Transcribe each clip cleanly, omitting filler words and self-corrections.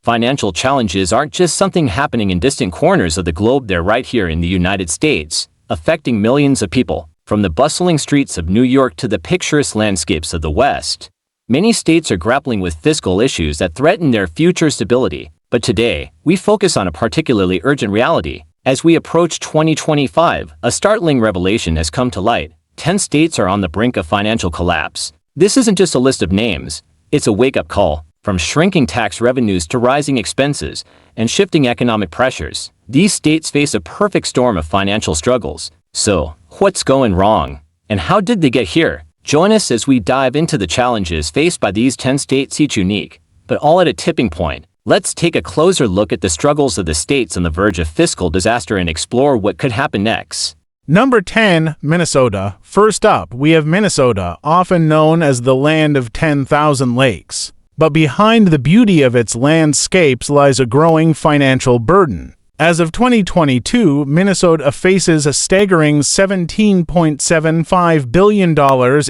Financial challenges aren't just something happening in distant corners of the globe, they're right here in the United States, affecting millions of people, from the bustling streets of New York to the picturesque landscapes of the West. Many states are grappling with fiscal issues that threaten their future stability, but today, we focus on a particularly urgent reality. As we approach 2025, a startling revelation has come to light. 10 states are on the brink of financial collapse. This isn't just a list of names, it's a wake-up call. From shrinking tax revenues to rising expenses and shifting economic pressures, these states face a perfect storm of financial struggles. So, what's going wrong? And how did they get here? Join us as we dive into the challenges faced by these 10 states, each unique, but all at a tipping point. Let's take a closer look at the struggles of the states on the verge of fiscal disaster and explore what could happen next. Number 10, Minnesota. First up, we have Minnesota, often known as the land of 10,000 lakes. But behind the beauty of its landscapes lies a growing financial burden. As of 2022, Minnesota faces a staggering $17.75 billion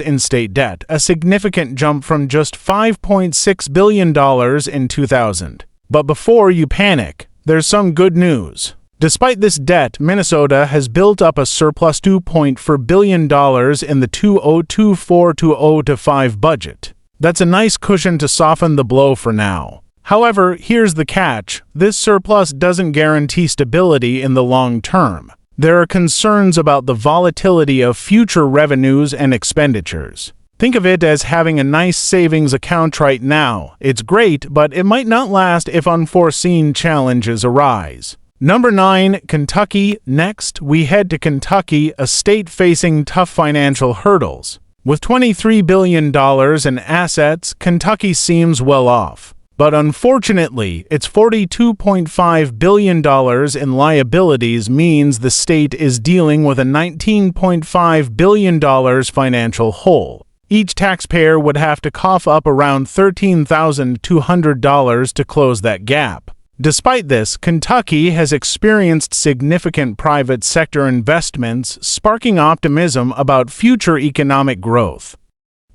in state debt, a significant jump from just $5.6 billion in 2000. But before you panic, there's some good news. Despite this debt, Minnesota has built up a surplus $2.4 billion in the 2024-2025 budget. That's a nice cushion to soften the blow for now. However, here's the catch. This surplus doesn't guarantee stability in the long term. There are concerns about the volatility of future revenues and expenditures. Think of it as having a nice savings account right now. It's great, but it might not last if unforeseen challenges arise. Number 9, Kentucky. Next, we head to Kentucky, a state facing tough financial hurdles. With $23 billion in assets, Kentucky seems well off. But unfortunately, its $42.5 billion in liabilities means the state is dealing with a $19.5 billion financial hole. Each taxpayer would have to cough up around $13,200 to close that gap. Despite this, Kentucky has experienced significant private sector investments, sparking optimism about future economic growth.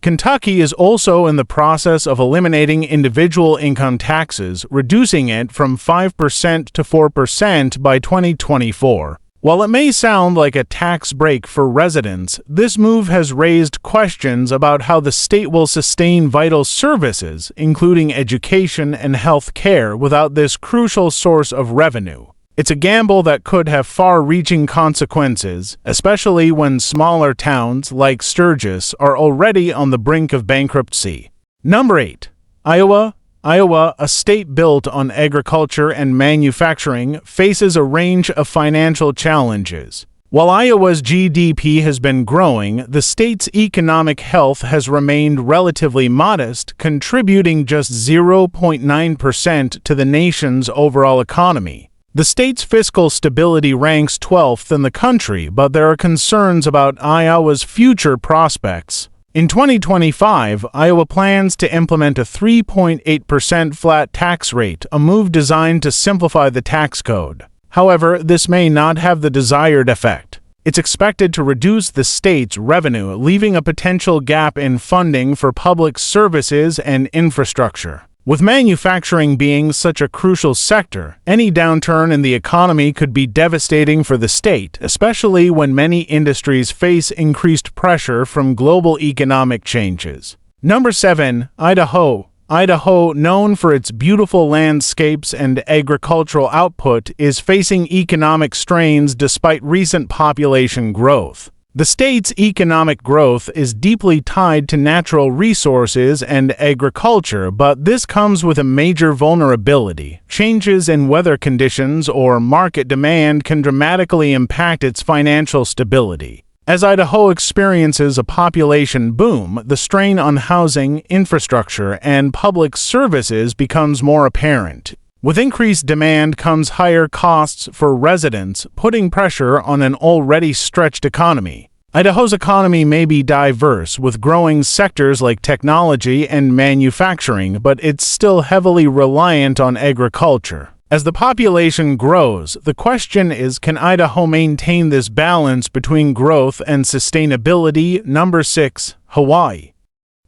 Kentucky is also in the process of eliminating individual income taxes, reducing it from 5% to 4% by 2024. While it may sound like a tax break for residents, this move has raised questions about how the state will sustain vital services, including education and health care, without this crucial source of revenue. It's a gamble that could have far-reaching consequences, especially when smaller towns like Sturgis are already on the brink of bankruptcy. Number 8. Iowa. Iowa, a state built on agriculture and manufacturing, faces a range of financial challenges. While Iowa's GDP has been growing, the state's economic health has remained relatively modest, contributing just 0.9% to the nation's overall economy. The state's fiscal stability ranks 12th in the country, but there are concerns about Iowa's future prospects. In 2025, Iowa plans to implement a 3.8% flat tax rate, a move designed to simplify the tax code. However, this may not have the desired effect. It's expected to reduce the state's revenue, leaving a potential gap in funding for public services and infrastructure. With manufacturing being such a crucial sector, any downturn in the economy could be devastating for the state, especially when many industries face increased pressure from global economic changes. Number 7. Idaho. Idaho, known for its beautiful landscapes and agricultural output, is facing economic strains despite recent population growth. The state's economic growth is deeply tied to natural resources and agriculture, but this comes with a major vulnerability. Changes in weather conditions or market demand can dramatically impact its financial stability. As Idaho experiences a population boom, the strain on housing, infrastructure, and public services becomes more apparent. With increased demand comes higher costs for residents, putting pressure on an already stretched economy. Idaho's economy may be diverse, with growing sectors like technology and manufacturing, but it's still heavily reliant on agriculture. As the population grows, the question is, can Idaho maintain this balance between growth and sustainability? Number 6. Hawaii.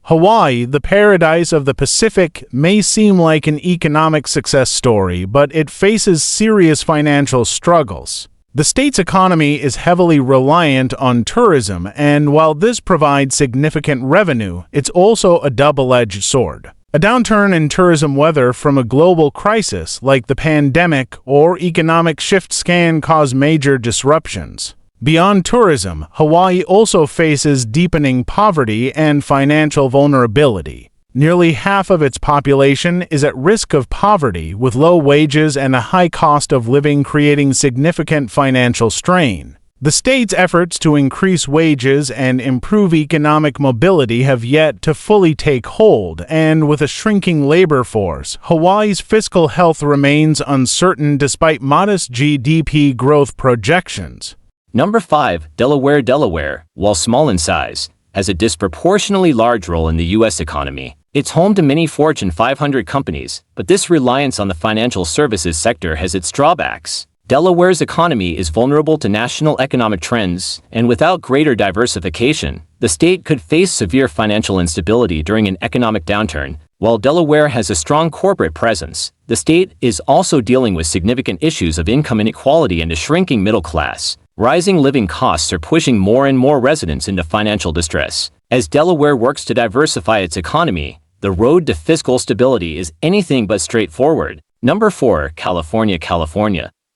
Hawaii, the paradise of the Pacific, may seem like an economic success story, but it faces serious financial struggles. The state's economy is heavily reliant on tourism, and while this provides significant revenue, it's also a double-edged sword. A downturn in tourism, whether from a global crisis like the pandemic or economic shifts, can cause major disruptions. Beyond tourism, Hawaii also faces deepening poverty and financial vulnerability. Nearly half of its population is at risk of poverty, with low wages and a high cost of living creating significant financial strain. The state's efforts to increase wages and improve economic mobility have yet to fully take hold, and with a shrinking labor force, Hawaii's fiscal health remains uncertain despite modest GDP growth projections. Number 5. Delaware, while small in size, has a disproportionately large role in the U.S. economy. It's home to many Fortune 500 companies, but this reliance on the financial services sector has its drawbacks. Delaware's economy is vulnerable to national economic trends, and without greater diversification, the state could face severe financial instability during an economic downturn. While Delaware has a strong corporate presence, the state is also dealing with significant issues of income inequality and a shrinking middle class. Rising living costs are pushing more and more residents into financial distress. As Delaware works to diversify its economy, the road to fiscal stability is anything but straightforward. Number 4. California,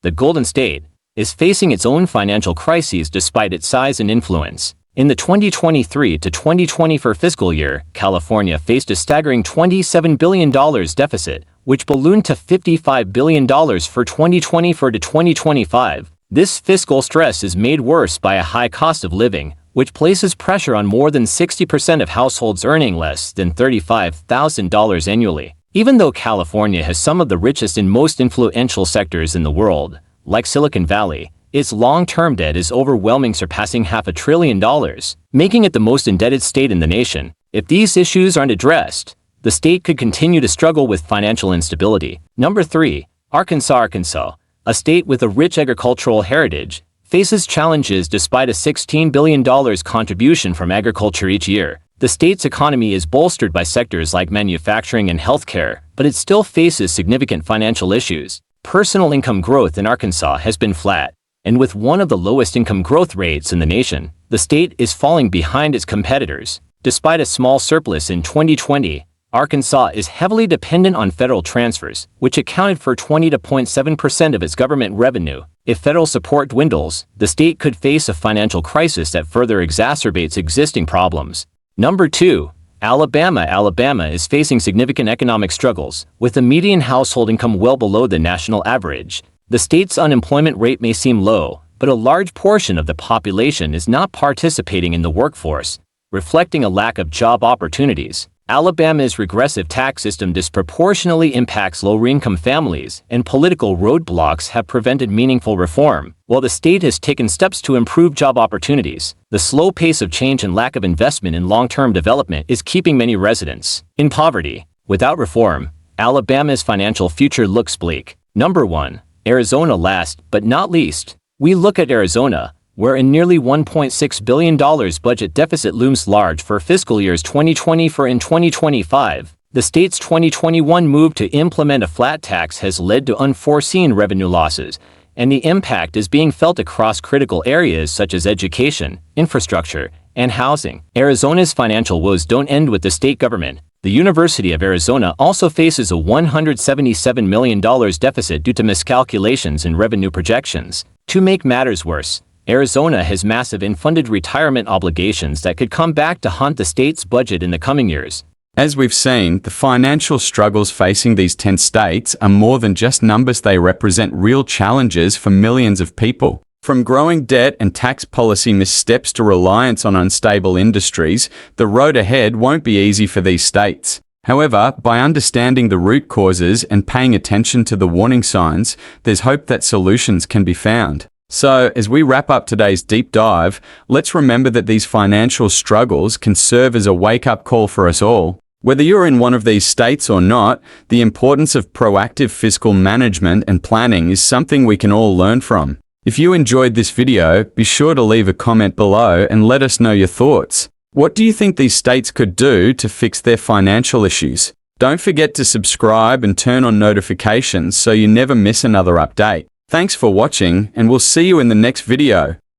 the Golden State, is facing its own financial crises despite its size and influence. In the 2023 to 2024 fiscal year, California faced a staggering $27 billion deficit, which ballooned to $55 billion for 2024 to 2025. This fiscal stress is made worse by a high cost of living, which places pressure on more than 60% of households earning less than $35,000 annually. Even though California has some of the richest and most influential sectors in the world, like Silicon Valley, its long-term debt is overwhelming, surpassing $500 billion, making it the most indebted state in the nation. If these issues aren't addressed, the state could continue to struggle with financial instability. Number 3. Arkansas, a state with a rich agricultural heritage, faces challenges despite a $16 billion contribution from agriculture each year. The state's economy is bolstered by sectors like manufacturing and healthcare, but it still faces significant financial issues. Personal income growth in Arkansas has been flat, and with one of the lowest income growth rates in the nation, the state is falling behind its competitors. Despite a small surplus in 2020, Arkansas is heavily dependent on federal transfers, which accounted for 20.7% of its government revenue. If federal support dwindles, the state could face a financial crisis that further exacerbates existing problems. Number 2. Alabama is facing significant economic struggles, with a median household income well below the national average. The state's unemployment rate may seem low, but a large portion of the population is not participating in the workforce, reflecting a lack of job opportunities. Alabama's regressive tax system disproportionately impacts lower-income families, and political roadblocks have prevented meaningful reform. While the state has taken steps to improve job opportunities, the slow pace of change and lack of investment in long-term development is keeping many residents in poverty. Without reform, Alabama's financial future looks bleak. Number 1. Arizona. Last but not least, we look at Arizona, where a nearly $1.6 billion budget deficit looms large for fiscal years 2024 and 2025. The state's 2021 move to implement a flat tax has led to unforeseen revenue losses, and the impact is being felt across critical areas such as education, infrastructure, and housing. Arizona's financial woes don't end with the state government. The University of Arizona also faces a $177 million deficit due to miscalculations in revenue projections. To make matters worse, Arizona has massive unfunded retirement obligations that could come back to haunt the state's budget in the coming years. As we've seen, the financial struggles facing these 10 states are more than just numbers. They represent real challenges for millions of people. From growing debt and tax policy missteps to reliance on unstable industries, the road ahead won't be easy for these states. However, by understanding the root causes and paying attention to the warning signs, there's hope that solutions can be found. So, as we wrap up today's deep dive, let's remember that these financial struggles can serve as a wake-up call for us all. Whether you're in one of these states or not, the importance of proactive fiscal management and planning is something we can all learn from. If you enjoyed this video, be sure to leave a comment below and let us know your thoughts. What do you think these states could do to fix their financial issues? Don't forget to subscribe and turn on notifications so you never miss another update. Thanks for watching, and we'll see you in the next video.